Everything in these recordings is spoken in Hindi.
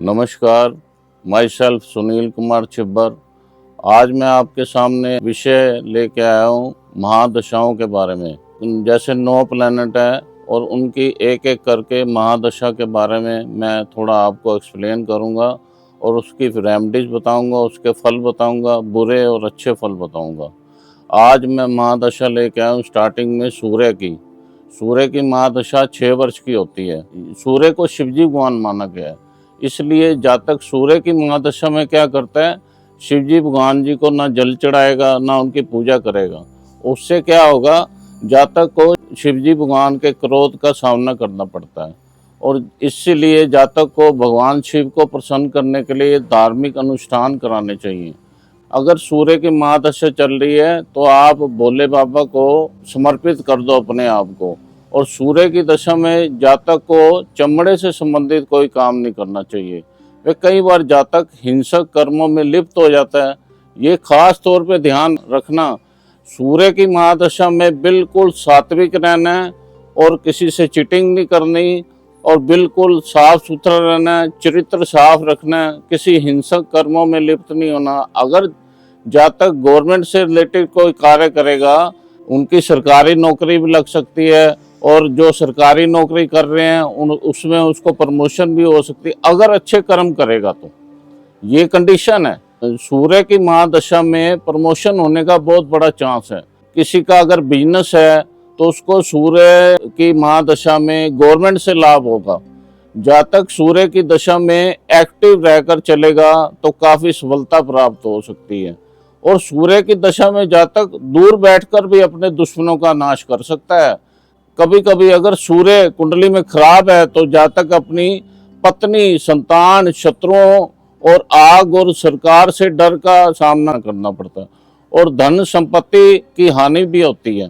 नमस्कार, माई सेल्फ सुनील कुमार छिब्बर। आज मैं आपके सामने विषय लेके आया हूँ महादशाओं के बारे में। जैसे 9 प्लैनेट है और उनकी एक एक करके महादशा के बारे में मैं थोड़ा आपको एक्सप्लेन करूँगा और उसकी रेमेडीज बताऊँगा, उसके फल बताऊँगा, बुरे और अच्छे फल बताऊँगा। आज मैं महादशा लेके आया हूँ स्टार्टिंग में सूर्य की महादशा 6 वर्ष की होती है। सूर्य को शिवजी भगवान माना गया है, इसलिए जातक सूर्य की महादशा में क्या करता है, शिवजी भगवान जी को ना जल चढ़ाएगा ना उनकी पूजा करेगा। उससे क्या होगा, जातक को शिवजी भगवान के क्रोध का सामना करना पड़ता है। और इसलिए जातक को भगवान शिव को प्रसन्न करने के लिए धार्मिक अनुष्ठान कराने चाहिए। अगर सूर्य की महादशा चल रही है तो आप भोले बाबा को समर्पित कर दो अपने आप को। और सूर्य की दशा में जातक को चमड़े से संबंधित कोई काम नहीं करना चाहिए। वे कई बार जातक हिंसक कर्मों में लिप्त हो जाता है, ये खास तौर पे ध्यान रखना। सूर्य की महादशा में बिल्कुल सात्विक रहना है और किसी से चीटिंग नहीं करनी और बिल्कुल साफ सुथरा रहना है, चरित्र साफ रखना है, किसी हिंसक कर्मों में लिप्त नहीं होना। अगर जातक गवर्नमेंट से रिलेटेड कोई कार्य करेगा, उनकी सरकारी नौकरी भी लग सकती है और जो सरकारी नौकरी कर रहे हैं उसमें उसको प्रमोशन भी हो सकती है, अगर अच्छे कर्म करेगा तो। ये कंडीशन है। सूर्य की महादशा में प्रमोशन होने का बहुत बड़ा चांस है। किसी का अगर बिजनेस है तो उसको सूर्य की महादशा में गवर्नमेंट से लाभ होगा। जातक सूर्य की दशा में एक्टिव रहकर चलेगा तो काफी सफलता प्राप्त हो सकती है। और सूर्य की दशा में जातक दूर बैठकर भी अपने दुश्मनों का नाश कर सकता है। कभी कभी अगर सूर्य कुंडली में खराब है तो जातक अपनी पत्नी, संतान, शत्रुओं और आग और सरकार से डर का सामना करना पड़ता है और धन संपत्ति की हानि भी होती है।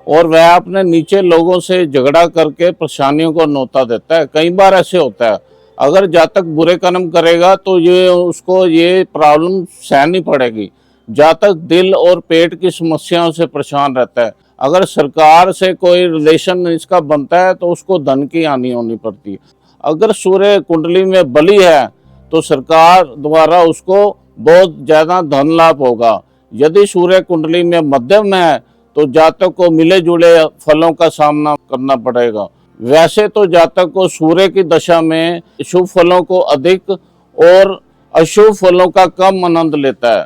और वह अपने नीचे लोगों से झगड़ा करके परेशानियों को न्योता देता है। कई बार ऐसे होता है, अगर जातक बुरे कर्म करेगा तो उसको ये प्रॉब्लम सहनी पड़ेगी। जातक दिल और पेट की समस्याओं से परेशान रहता है। अगर सरकार से कोई रिलेशन इसका बनता है तो उसको धन की हानि होनी पड़ती है। अगर सूर्य कुंडली में बली है तो सरकार द्वारा उसको बहुत ज्यादा धन लाभ होगा। यदि सूर्य कुंडली में मध्यम है तो जातक को मिले जुले फलों का सामना करना पड़ेगा। वैसे तो जातक को सूर्य की दशा में शुभ फलों को अधिक और अशुभ फलों का कम आनंद लेता है,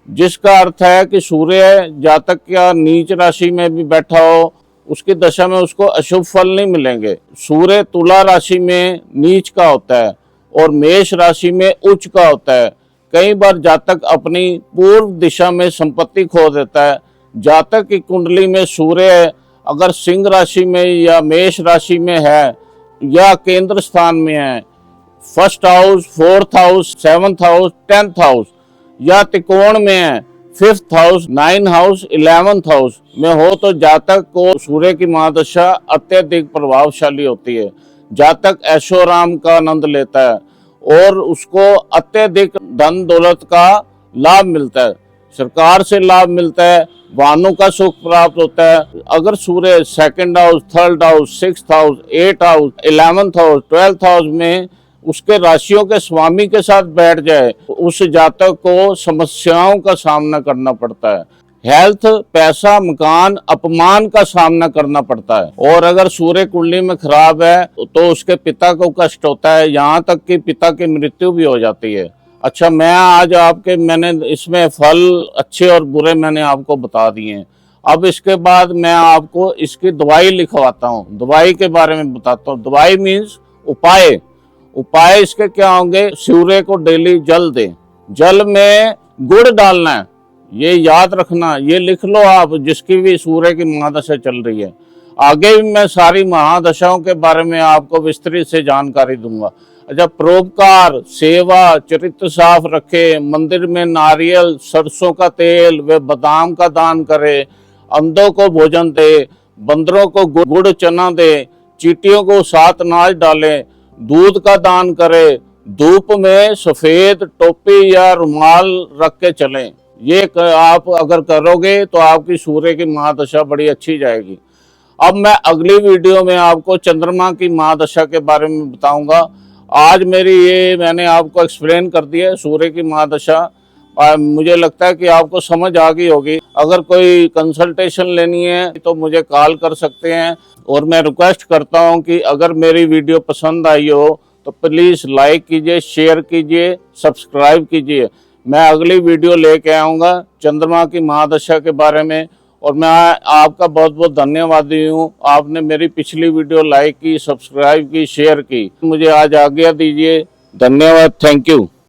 जिसका अर्थ है कि सूर्य जातक का नीच राशि में भी बैठा हो, उसकी दशा में उसको अशुभ फल नहीं मिलेंगे। सूर्य तुला राशि में नीच का होता है और मेष राशि में उच्च का होता है। कई बार जातक अपनी पूर्व दिशा में संपत्ति खो देता है। जातक की कुंडली में सूर्य अगर सिंह राशि में या मेष राशि में है या केंद्र स्थान में है, first house, 4th house, 7th house, 10th house या त्रिकोण में है, 5th house, 9th house, 11th house में हो तो जातक को सूर्य की महादशा अत्यधिक प्रभावशाली होती है। जातक ऐशो आराम का आनंद लेता है और उसको अत्यधिक धन दौलत का लाभ मिलता है, सरकार से लाभ मिलता है, वाहनों का सुख प्राप्त होता है। अगर सूर्य 2nd house, 3rd house, 6th house, 8th house, 11th house, 12th house में उसके राशियों के स्वामी के साथ बैठ जाए, उस जातक को समस्याओं का सामना करना पड़ता है। हेल्थ, पैसा, मकान, अपमान का सामना करना पड़ता है। और अगर सूर्य कुंडली में खराब है तो उसके पिता को कष्ट होता है, यहाँ तक कि पिता की मृत्यु भी हो जाती है। अच्छा, मैंने इसमें फल अच्छे और बुरे मैंने आपको बता दिए हैं। अब इसके बाद मैं आपको इसकी दवाई लिखवाता हूँ, दवाई के बारे में बताता हूँ। दवाई मीन्स उपाय इसके क्या होंगे, सूर्य को डेली जल दें, जल में गुड़ डालना है, ये याद रखना, ये लिख लो आप, जिसकी भी सूर्य की महादशा चल रही है। आगे भी मैं सारी महादशाओं के बारे में आपको विस्तृत से जानकारी दूंगा। अच्छा, परोपकार, सेवा, चरित्र साफ रखे, मंदिर में नारियल, सरसों का तेल व बादाम का दान करे, अंधों को भोजन दे, बंदरों को गुड़ चना दे, चींटियों को 7 अनाज डाले, दूध का दान करे, धूप में सफेद टोपी या रुमाल रख के चलें। ये आप अगर करोगे तो आपकी सूर्य की महादशा बड़ी अच्छी जाएगी। अब मैं अगली वीडियो में आपको चंद्रमा की महादशा के बारे में बताऊंगा आज मेरी ये मैंने आपको एक्सप्लेन कर दिया है सूर्य की महादशा। मुझे लगता है कि आपको समझ आ गई होगी। अगर कोई कंसल्टेशन लेनी है तो मुझे कॉल कर सकते हैं। और मैं रिक्वेस्ट करता हूं कि अगर मेरी वीडियो पसंद आई हो तो प्लीज़ लाइक कीजिए, शेयर कीजिए, सब्सक्राइब कीजिए। मैं अगली वीडियो लेके आऊँगा चंद्रमा की महादशा के बारे में। और मैं आपका बहुत बहुत धन्यवादी हूँ। आपने मेरी पिछली वीडियो लाइक की, सब्सक्राइब की, शेयर की। मुझे आज आज्ञा दीजिए। धन्यवाद। Thank you.